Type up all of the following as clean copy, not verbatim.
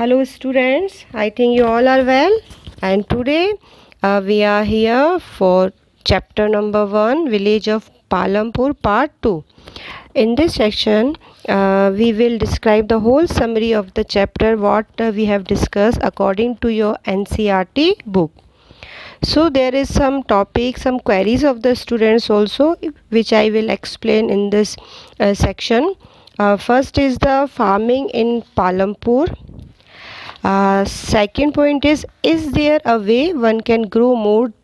Hello students, I think you all are well, and today we are here for chapter number 1, Village of Palampur part 2. In this section we will describe the whole summary of the chapter what we have discussed according to your NCERT book. So there is some topics, some queries of the students also which I will explain in this section. First is the farming in Palampur. Second point is there a way one can grow more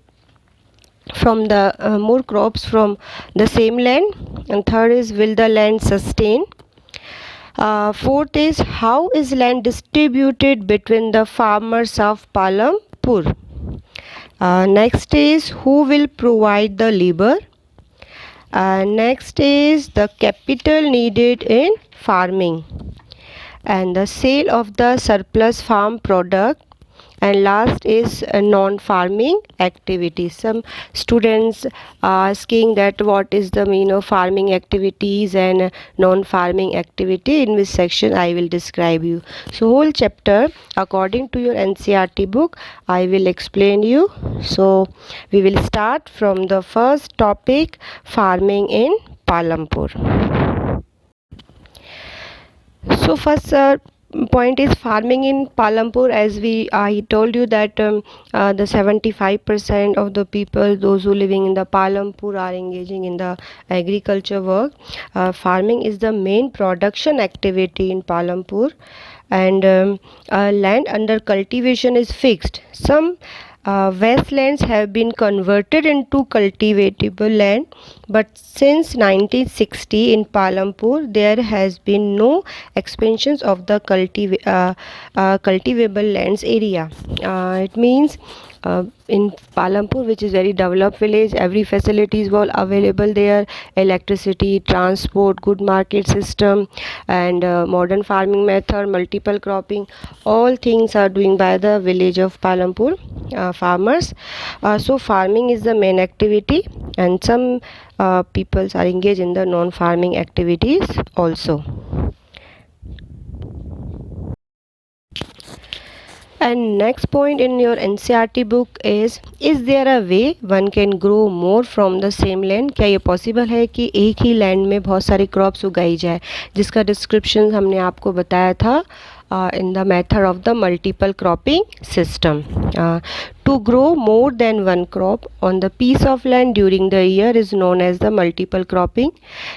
from the more crops from the same land? And third is, will the land sustain? Fourth is, how is land distributed between the farmers of Palampur? Next is, who will provide the labor? Next is the capital needed in farming, and the sale of the surplus farm product, and last is non-farming activities. Some students are asking that what is the meaning of farming activities and non-farming activity, in which section I will describe you. So whole chapter according to your NCERT book I will explain you. So we will start from the first topic, farming in Palampur. So first point is farming in Palampur. As I told you that the 75% of the people, those who living in the Palampur, are engaging in the agriculture work. Farming is the main production activity in Palampur, and land under cultivation is fixed. Some wastelands have been converted into cultivatable land, but since 1960 in Palampur there has been no expansions of the cultivable lands area. It means in Palampur, which is very developed village, every facility is well available there: electricity, transport, good market system, and modern farming method, multiple cropping. All things are doing by the village of Palampur farmers. So farming is the main activity, and some peoples are engaged in the non-farming activities also. And next point in your NCERT book is there a way one can grow more from the same land? क्या ये possible है कि एक ही land में बहुत सारी crops उगाई जाए, जिसका डिस्क्रिप्शन हमने आपको बताया था in the method of the multiple cropping system. To grow more than one crop on the piece of land during the year is known as the multiple cropping.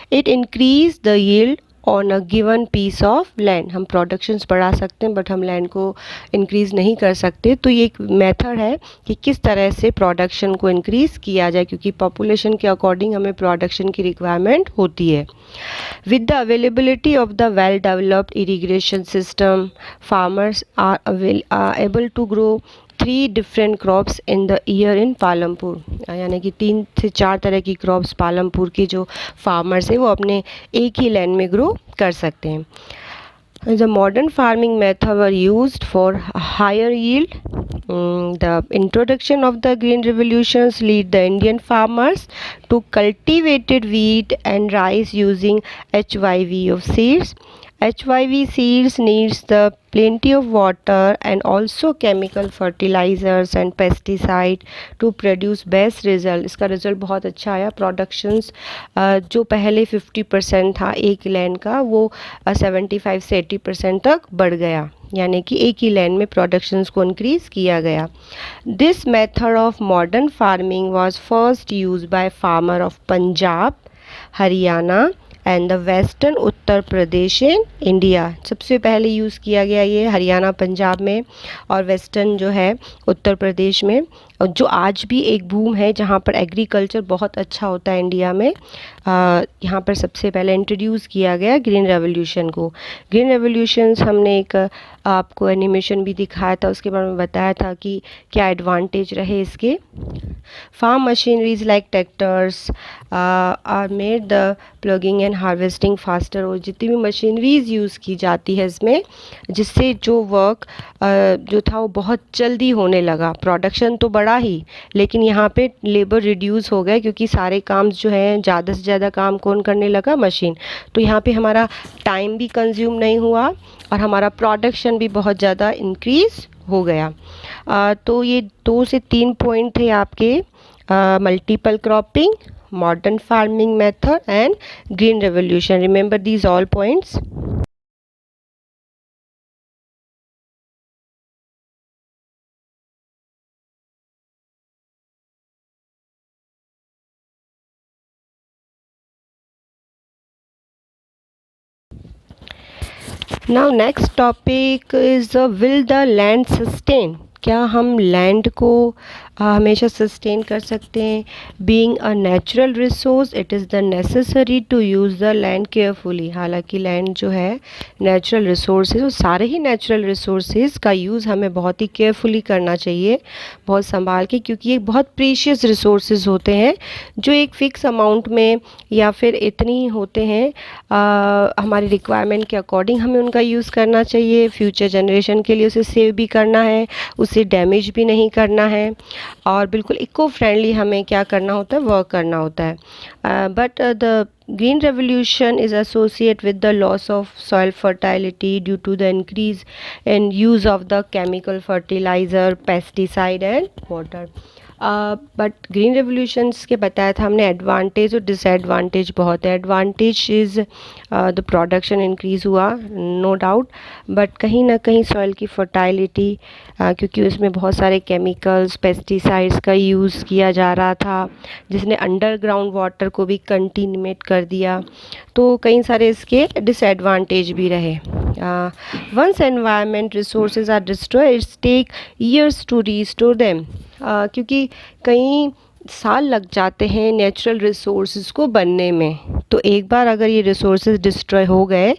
It increase the yield on a given piece of land. हम productions बढ़ा सकते हैं but हम land को increase नहीं कर सकते. तो ये एक मेथड है कि किस तरह से प्रोडक्शन को इंक्रीज़ किया जाए, क्योंकि पॉपुलेशन के अकॉर्डिंग हमें प्रोडक्शन की रिक्वायरमेंट होती है. With the availability of the well developed irrigation system, farmers are able to grow 3 different crops in the year in Palampur. यानी कि 3 से 4 तरह की क्रॉप्स पालमपुर के जो फार्मर्स हैं वो अपने एक ही लैंड में ग्रो कर सकते हैं. The modern farming method were used for higher yield. The introduction of the green revolutions lead the Indian farmers to cultivated wheat and rice using HYV of seeds. HYV seeds needs the plenty of water and also chemical fertilizers and pesticide to produce best result. इसका result बहुत अच्छा आया. Productions जो पहले 50% था एक land का, वो 75 से 80% तक बढ़ गया, यानी कि एक ही लैंड में प्रोडक्शंस को इंक्रीज़ किया गया. This method of modern farming was first use by farmer of Punjab, Haryana and the western Uttar Pradesh in India. सबसे पहले यूज़ किया गया ये हरियाणा पंजाब में और वेस्टर्न जो है उत्तर प्रदेश में, और जो आज भी एक बूम है जहाँ पर एग्रीकल्चर बहुत अच्छा होता है इंडिया में. यहाँ पर सबसे पहले इंट्रोड्यूस किया गया ग्रीन रेवोल्यूशन को. ग्रीन रेवोल्यूशंस हमने एक आपको एनिमेशन भी दिखाया था, उसके बारे में बताया था कि क्या एडवांटेज रहे इसके. Farm machineries like tractors are made the ploughing and harvesting faster. और जितनी भी मशीनरीज यूज़ की जाती है इसमें, जिससे जो वर्क जो था वो बहुत जल्दी होने लगा. प्रोडक्शन तो बढ़ा बढ़ा ही, लेकिन यहाँ पे लेबर रिड्यूस हो गया क्योंकि सारे काम जो हैं ज़्यादा से ज़्यादा काम कौन करने लगा, मशीन। तो यहाँ पे हमारा टाइम भी कंज्यूम नहीं हुआ और हमारा प्रोडक्शन भी बहुत ज़्यादा इंक्रीज़ हो गया। तो ये 2 से 3 पॉइंट थे आपके multiple cropping, modern farming method and green revolution. Remember these all points. Now next topic is will the land sustain? क्या हम लैंड को हमेशा सस्टेन कर सकते हैं? Being a natural resource it is the necessary to use the land carefully. हालांकि land जो है नेचुरल रिसोर्सेज, वो सारे ही नेचुरल रिसोर्सेज का यूज़ हमें बहुत ही केयरफुली करना चाहिए, बहुत संभाल के, क्योंकि ये बहुत प्रीशियस रिसोर्सेज होते हैं जो एक फ़िक्स अमाउंट में या फिर इतनी ही होते हैं। हमारी रिक्वायरमेंट के अकॉर्डिंग हमें उनका यूज़ करना चाहिए। फ्यूचर जनरेशन के लिए उसे सेव भी करना है, उसे डैमेज भी नहीं करना है, और बिल्कुल इको फ्रेंडली हमें क्या करना होता है, वर्क करना होता है। But the green revolution is associated with the loss of soil fertility due to the increase in use of the chemical fertilizer, pesticide and water. But green revolutions के बताया था हमने एडवांटेज और डिसएडवांटेज बहुत है। Advantage is the production increase हुआ, no doubt, but कहीं ना कहीं सॉइल की फर्टाइलिटी, क्योंकि उसमें बहुत सारे केमिकल्स, पेस्टिसाइड्स का यूज़ किया जा रहा था जिसने अंडरग्राउंड वाटर को भी कंटीनमेट कर दिया, तो कई सारे इसके डिसएडवांटेज भी रहे। Once environment resources are destroy it's take years to restore them, क्योंकि कई साल लग जाते हैं नेचुरल रिसोर्सेज को बनने में। तो एक बार अगर ये रिसोर्सेज डिस्ट्रॉय हो गए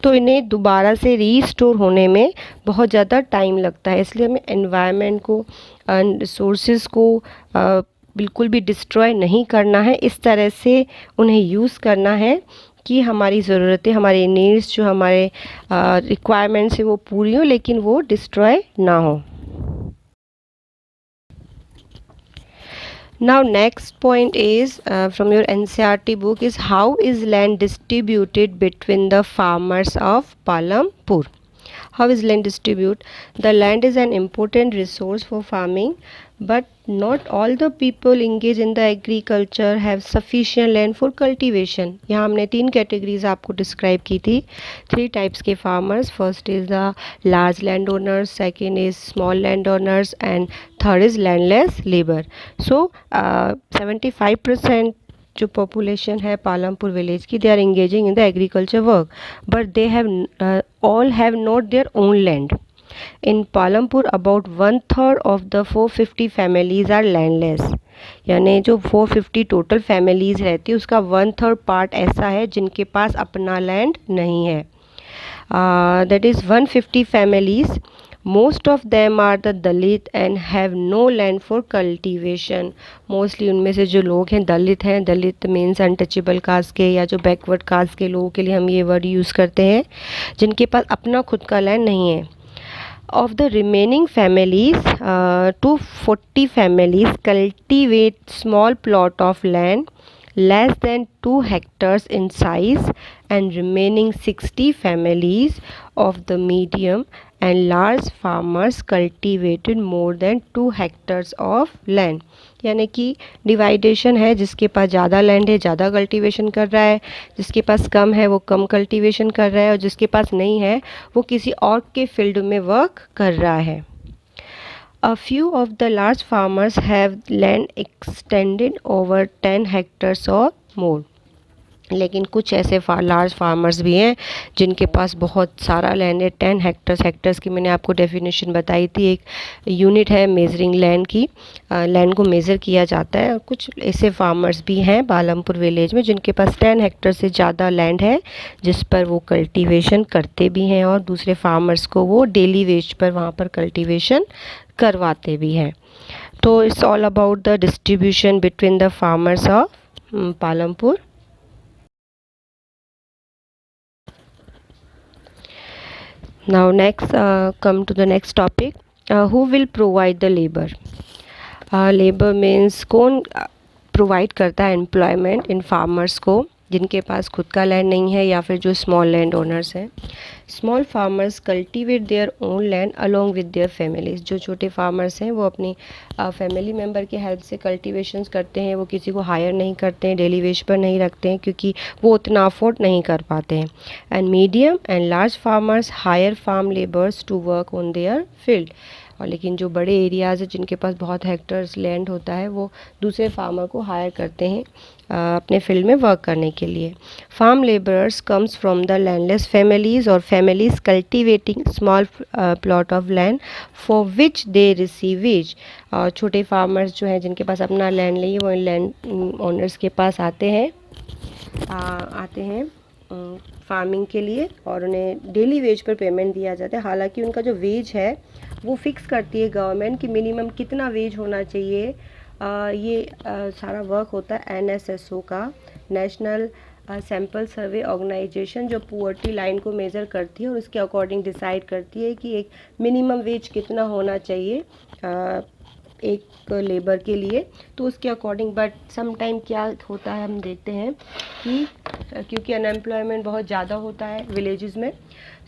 तो इन्हें दोबारा से रीस्टोर होने में बहुत ज़्यादा टाइम लगता है। इसलिए हमें एनवायरनमेंट को, रिसोर्सेज को बिल्कुल भी डिस्ट्रॉय नहीं करना है, इस तरह से उन्हें यूज़ करना है कि हमारी ज़रूरतें, हमारे नीड्स, जो हमारे रिक्वायरमेंट्स है वो पूरी हो, लेकिन वो डिस्ट्रॉय ना हो। Now next point is from your NCERT book is how is land distributed between the farmers of Palampur. How is land distributed? The land is an important resource for farming, but not all the people engaged in the agriculture have sufficient land for cultivation. यहाँ हमने 3 categories आपको describe की थी, 3 types के farmers. First is the large land owners, second is small land owners and third is landless labour. So 75% जो population है Palampur village की, they are engaging in the agriculture work, but they have all have not their own land. In Palampur about 1/3 of the 450 families are landless. यानी जो 450 total families रहती है उसका 1/3 part ऐसा है जिनके पास अपना लैंड नहीं है। That is 150 families, most of them are the Dalit and have no land for cultivation. Mostly उनमें से जो लोग हैं दलित हैं। दलित मीन्स अनटचेबल कास्ट के या जो बैकवर्ड कास्ट के लोगों के लिए हम ये वर्ड यूज़ करते हैं, जिनके पास अपना खुद का लैंड नहीं है। Of the remaining families 240 families cultivate small plot of land less than 2 hectares in size, and remaining 60 families of the medium and large farmers cultivated more than 2 hectares of land. यानी कि डिवाइडेशन है, जिसके पास ज़्यादा land है ज़्यादा cultivation कर रहा है, जिसके पास कम है वो कम कल्टीवेशन कर रहा है, और जिसके पास नहीं है वो किसी और के फील्ड में वर्क कर रहा है। A few of the large farmers have land extended over 10 hectares or more. लेकिन कुछ ऐसे लार्ज फार्मर्स भी हैं जिनके पास बहुत सारा लैंड है, 10 हेक्टर्स की मैंने आपको डेफिनेशन बताई थी। एक यूनिट है मेजरिंग लैंड की, लैंड को मेज़र किया जाता है। और कुछ ऐसे फार्मर्स भी हैं पालमपुर विलेज में जिनके पास 10 हेक्टर से ज़्यादा लैंड है, जिस पर वो कल्टीवेशन करते भी हैं और दूसरे फार्मर्स को वो डेली वेज पर वहाँ पर कल्टीवेशन करवाते भी हैं। तो it's all about the distribution between the farmers of Palampur. Now next come to the next topic, who will provide the labor. Labour means कौन प्रोवाइड करता है एम्प्लॉयमेंट इन फार्मर्स को, जिनके पास खुद का लैंड नहीं है या फिर जो स्मॉल लैंड ओनर्स हैं। Small farmers cultivate their own land along with their families. जो छोटे फार्मर्स हैं वो अपनी फैमिली मेम्बर की हेल्प से कल्टीवेशंस करते हैं, वो किसी को हायर नहीं करते हैं, डेली वेज पर नहीं रखते हैं क्योंकि वो उतना अफोर्ड नहीं कर पाते हैं। And medium and large farmers hire farm labours to work on their field. और लेकिन जो बड़े एरियाज़ हैं जिनके पास बहुत हेक्टर्स लैंड होता है वो दूसरे फार्मर को हायर करते हैं अपने फील्ड में वर्क करने के लिए। Farm labourers comes from the landless families और families cultivating small plot of land for which they receive wage. और छोटे फार्मर्स जो हैं जिनके पास अपना लैंड नहीं है वो इन लैंड ओनर्स के पास आते हैं फार्मिंग के लिए और उन्हें डेली वेज पर पेमेंट दिया जाता है। हालांकि उनका जो वेज है वो फिक्स करती है गवर्नमेंट कि मिनिमम कितना वेज होना चाहिए। सारा वर्क होता है NSSO का, नेशनल सैम्पल सर्वे ऑर्गेनाइजेशन, जो पुअर्टी लाइन को मेज़र करती है और उसके अकॉर्डिंग डिसाइड करती है कि एक मिनिमम वेज कितना होना चाहिए एक लेबर के लिए। तो उसके अकॉर्डिंग बट सम टाइम क्या होता है हम देखते हैं कि क्योंकि अनएम्प्लॉयमेंट बहुत ज़्यादा होता है विलेजेस में,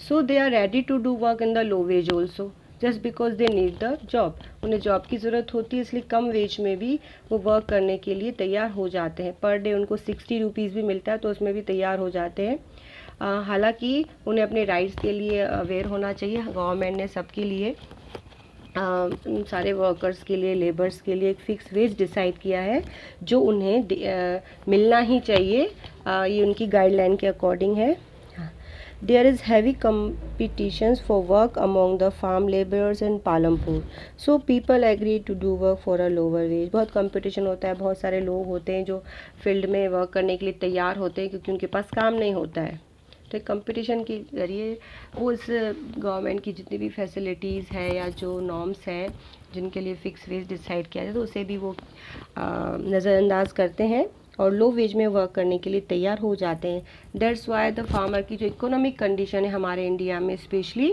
so they are ready to do work in the low wage also just because they need the job. उन्हें जॉब की ज़रूरत होती है इसलिए कम वेज में भी वो वर्क करने के लिए तैयार हो जाते हैं। पर डे उनको 60 रुपीज़ भी मिलता है तो उसमें भी तैयार हो जाते हैं। हालांकि उन्हें अपने राइट्स के लिए अवेयर होना चाहिए। गवर्नमेंट ने सबके लिए सारे वर्कर्स के लिए, लेबर्स के लिए एक फ़िक्स वेज डिसाइड किया है जो उन्हें मिलना ही चाहिए। ये उनकी गाइडलाइन के अकॉर्डिंग है। There is heavy competitions for work among the farm laborers in Palampur. So people agree to do work for a lower wage. बहुत कंपटीशन होता है, बहुत सारे लोग होते हैं जो फील्ड में वर्क करने के लिए तैयार होते हैं क्योंकि उनके पास काम नहीं होता है। तो एक कंपटीशन के ज़रिए वो इस गवर्नमेंट की जितनी भी फैसिलिटीज़ है या जो नॉर्म्स हैं जिनके लिए फ़िक्स वेज डिसाइड किया जाए तो उसे भी वो नज़रअंदाज करते हैं और लो वेज में वर्क करने के लिए तैयार हो जाते हैं। दैट्स वाई द फार्मर की जो इकोनॉमिक कंडीशन है हमारे इंडिया में स्पेशली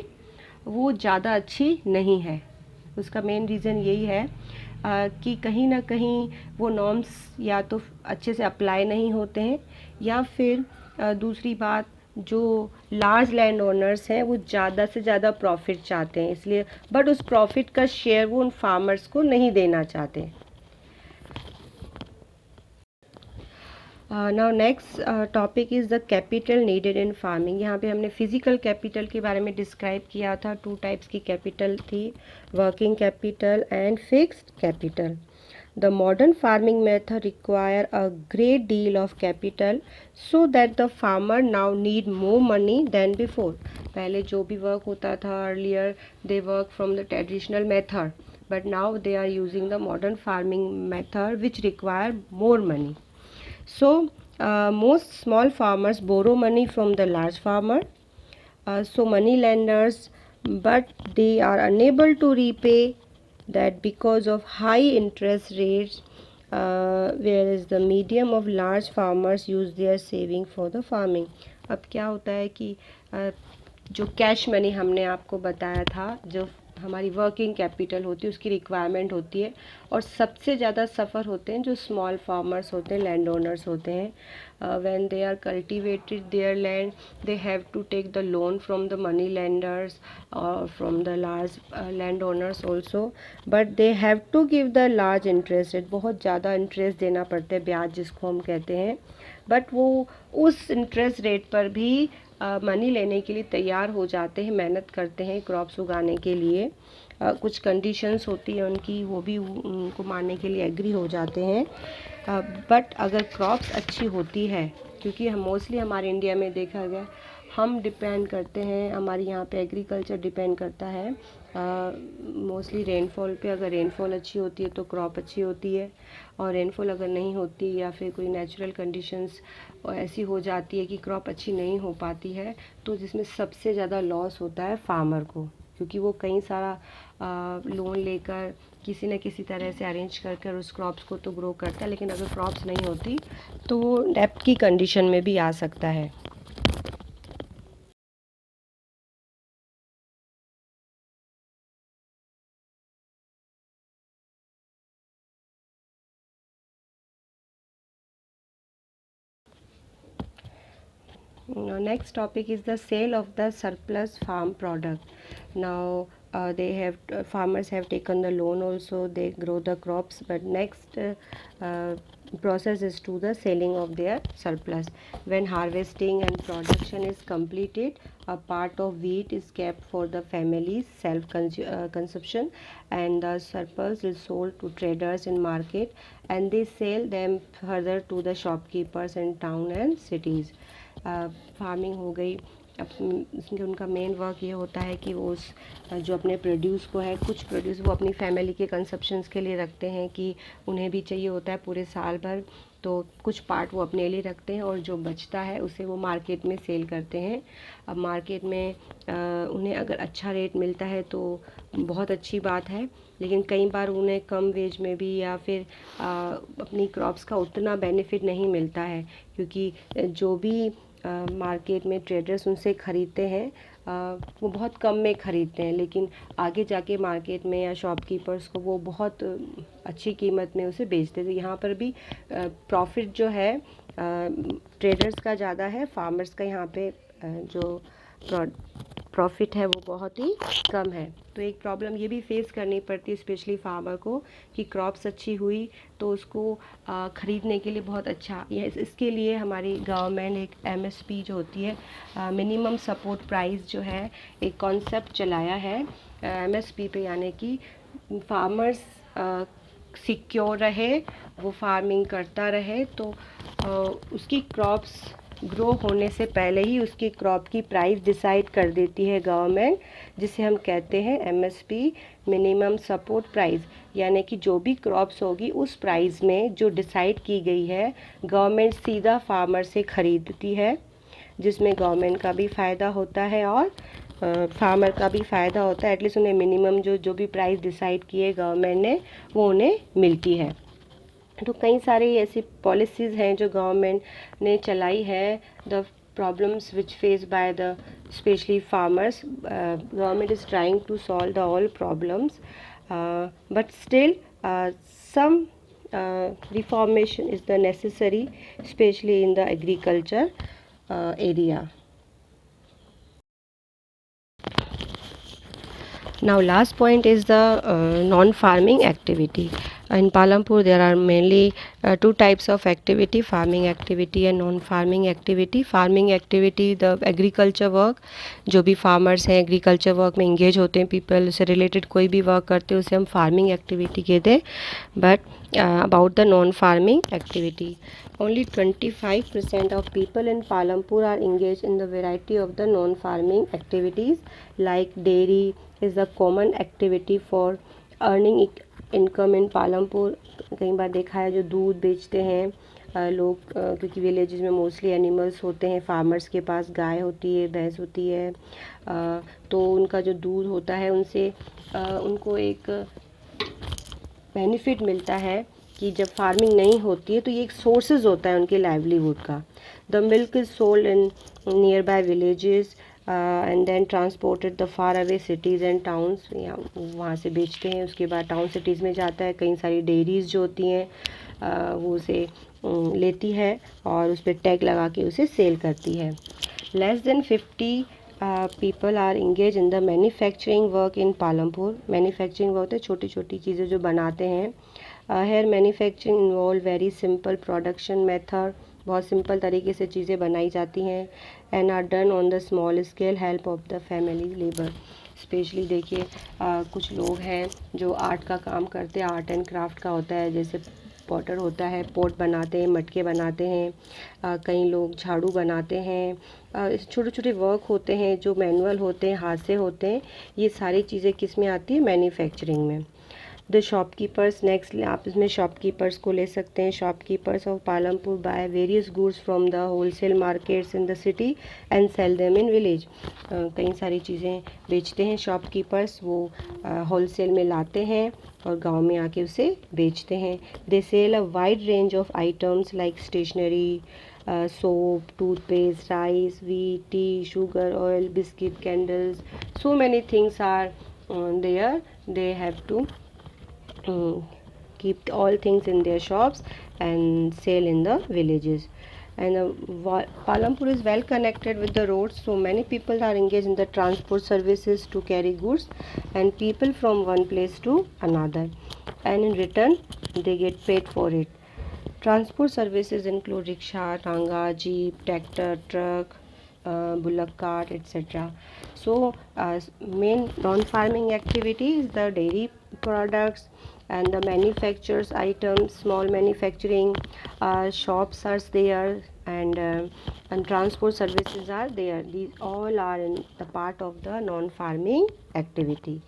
वो ज़्यादा अच्छी नहीं है। उसका मेन रीज़न यही है कि कहीं ना कहीं वो नॉर्म्स या तो अच्छे से अप्लाई नहीं होते हैं या फिर दूसरी बात जो लार्ज लैंड ओनर्स हैं वो ज़्यादा से ज़्यादा प्रॉफिट चाहते हैं, इसलिए बट उस प्रॉफिट का शेयर वो उन फार्मर्स को नहीं देना चाहते। Now next topic is the capital needed in farming. यहाँ पे हमने फिजिकल कैपिटल के बारे में डिस्क्राइब किया था। 2 टाइप्स की कैपिटल थी, working capital and fixed capital. The modern farming method require a great deal of capital so that the farmer now need more money than before. पहले जो भी वर्क होता था earlier they work from the traditional method but now they are using the modern farming method which require more money. So most small farmers borrow money from the large farmer. So money lenders, but they are unable to repay that because of high interest rates, whereas the medium of large farmers use their saving for the farming. अब क्या होता है कि जो cash money हमने आपको बताया था, जो हमारी वर्किंग कैपिटल होती है उसकी रिक्वायरमेंट होती है और सबसे ज़्यादा सफ़र होते हैं जो स्मॉल फार्मर्स होते हैं, लैंड ओनर्स होते हैं। When they are cultivated their land they have to take the loan from the money lenders और from the large land owners also, but they have to give the large interest rate. बहुत ज़्यादा interest देना पड़ता है, ब्याज जिसको हम कहते हैं, बट वो उस इंटरेस्ट रेट पर भी मनी लेने के लिए तैयार हो जाते हैं, मेहनत करते हैं क्रॉप्स उगाने के लिए। कुछ कंडीशंस होती है उनकी, वो भी उनको मानने के लिए एग्री हो जाते हैं। बट अगर क्रॉप्स अच्छी होती है, क्योंकि हम मोस्टली हमारे इंडिया में देखा गया हम डिपेंड करते हैं, हमारे यहाँ पे एग्रीकल्चर डिपेंड करता है मोस्टली रेनफॉल पे। अगर रेनफॉल अच्छी होती है तो क्रॉप अच्छी होती है और रेनफॉल अगर नहीं होती या फिर कोई नेचुरल कंडीशंस ऐसी हो जाती है कि क्रॉप अच्छी नहीं हो पाती है तो जिसमें सबसे ज़्यादा लॉस होता है फार्मर को, क्योंकि वो कई सारा लोन लेकर किसी न किसी तरह से अरेंज कर कर उस क्रॉप्स को तो ग्रो करता है, लेकिन अगर क्रॉप्स नहीं होती तो वो डेब्ट की कंडीशन में भी आ सकता है। Now, next topic is the sale of the surplus farm product. Now, farmers have taken the loan also, they grow the crops, but next process is to the selling of their surplus. When harvesting and production is completed, a part of wheat is kept for the family's self consumption, and the surplus is sold to traders in market, and they sell them further to the shopkeepers in town and cities. Farming हो गई, इसमें उनका main work ये होता है कि वो उस जो अपने प्रोड्यूस को है, कुछ प्रोड्यूस वो अपनी फैमिली के कंजप्शंस के लिए रखते हैं कि उन्हें भी चाहिए होता है पूरे साल भर, तो कुछ पार्ट वो अपने लिए रखते हैं और जो बचता है उसे वो मार्केट में सेल करते हैं। अब मार्केट में उन्हें अगर अच्छा रेट मिलता है तो बहुत अच्छी बात है, लेकिन कई बार उन्हें कम वेज में भी या फिर अपनी क्रॉप्स का उतना बेनिफिट नहीं मिलता है, क्योंकि जो भी मार्केट में ट्रेडर्स उनसे ख़रीदते हैं वो बहुत कम में ख़रीदते हैं, लेकिन आगे जाके मार्केट में या शॉपकीपर्स को वो बहुत अच्छी कीमत में उसे बेचते थे। यहाँ पर भी प्रॉफिट जो है ट्रेडर्स का ज़्यादा है, फार्मर्स का यहाँ पे जो प्रॉफिट है वो बहुत ही कम है। तो एक प्रॉब्लम ये भी फेस करनी पड़ती है स्पेशली फार्मर को कि क्रॉप्स अच्छी हुई तो उसको ख़रीदने के लिए बहुत अच्छा, इसके लिए हमारी गवर्नमेंट एक एमएसपी जो होती है, मिनिमम सपोर्ट प्राइस जो है, एक कॉन्सेप्ट चलाया है एमएसपी पे, यानी कि फार्मर्स सिक्योर रहे, वो फार्मिंग करता रहे, तो उसकी क्रॉप्स ग्रो होने से पहले ही उसकी क्रॉप की प्राइस डिसाइड कर देती है गवर्नमेंट, जिसे हम कहते हैं एमएसपी, मिनिमम सपोर्ट प्राइस। यानी कि जो भी क्रॉप्स होगी उस प्राइस में जो डिसाइड की गई है गवर्नमेंट सीधा फार्मर से ख़रीदती है, जिसमें गवर्नमेंट का भी फ़ायदा होता है और फार्मर का भी फ़ायदा होता है। एटलीस्ट उन्हें मिनिमम जो भी प्राइस डिसाइड की है गवर्नमेंट ने वो उन्हें मिलती है। तो कई सारी ऐसी पॉलिसीज़ हैं जो गवर्नमेंट ने चलाई है, the problems which face by the specially farmers, government is trying to solve the all problems, but still some reformation is the necessary, especially in the agriculture area. Now last point is the non-farming activity. In Palampur there are mainly two types of activity, farming activity and non-farming activity. Farming activity, the agriculture work, जो भी farmers हैं agriculture work में engage होते हैं people, उससे related कोई भी work करते हैं उसे हम farming activity कहते हैं. But about the non-farming activity, only 25% of people in Palampur are engaged in the variety of the non-farming activities, like dairy is a common activity for earning income in Palampur. कई बार देखा है जो दूध बेचते हैं लोग, क्योंकि विलेजेस में मोस्टली एनिमल्स होते हैं, फार्मर्स के पास गाय होती है, भैंस होती है, तो उनका जो दूध होता है उनसे उनको एक बेनिफिट मिलता है कि जब फार्मिंग नहीं होती है तो ये एक सोर्सेज होता है उनके लाइवलीहुड का. The milk is sold in near by villages and then transported the far away cities and towns, वहाँ से बेचते हैं, उसके बाद टाउन सिटीज़ में जाता है. कई सारी डेयरीज़ जो होती हैं वो उसे लेती है और उस पर टैग लगा के उसे सेल करती है. Less than 50 people are engaged in the manufacturing work in Palampur. Manufacturing work है छोटी छोटी चीज़ें जो बनाते हैं. Here manufacturing involve very simple production method, बहुत सिंपल तरीके से चीज़ें बनाई जाती हैं. And are done on the small scale help of the family labour. Specially देखिए कुछ लोग हैं जो आर्ट का काम करते हैं, आर्ट एंड क्राफ्ट का होता है, जैसे पॉटर होता है, पोट बनाते हैं, मटके बनाते हैं, कई लोग झाड़ू बनाते हैं. छोटे छोटे वर्क होते हैं जो मैनुअल होते हैं, हाथ से होते हैं. ये सारी चीज़ें किस में आती है? मैन्युफैक्चरिंग में. द शॉपकीपर्स, नेक्स्ट आप इसमें शॉपकीपर्स को ले सकते हैं. Shopkeepers of Palampur by various goods from the wholesale markets in the city and sell them in village. कई सारी चीज़ें बेचते हैं शॉपकीपर्स, वो होलसेल में लाते हैं और गांव में आके उसे बेचते हैं. They sell a wide range of items like stationery, soap, toothpaste, rice, wheat, tea, sugar, oil, biscuit, candles. So many things are there. They have to keep all things in their shops and sell in the villages. And Palampur is well connected with the roads, so many people are engaged in the transport services to carry goods and people from one place to another, and in return they get paid for it. Transport services include rickshaw, tanga, jeep, tractor, truck, bullock cart, etc. So, main non-farming activity is the dairy products and the manufacturers items, small manufacturing shops are there, and transport services are there. These all are in the part of the non-farming activity.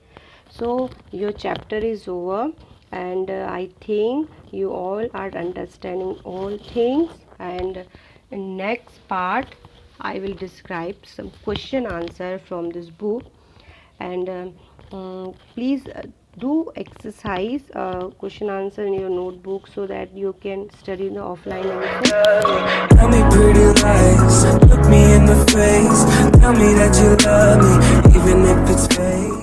So your chapter is over, and I think you all are understanding all things, and in next part I will describe some question answer from this book, and please do exercise question answer in your notebook so that you can study the offline also. Tell me pretty lies, look me in the face, tell me that you love me, even if it's fake.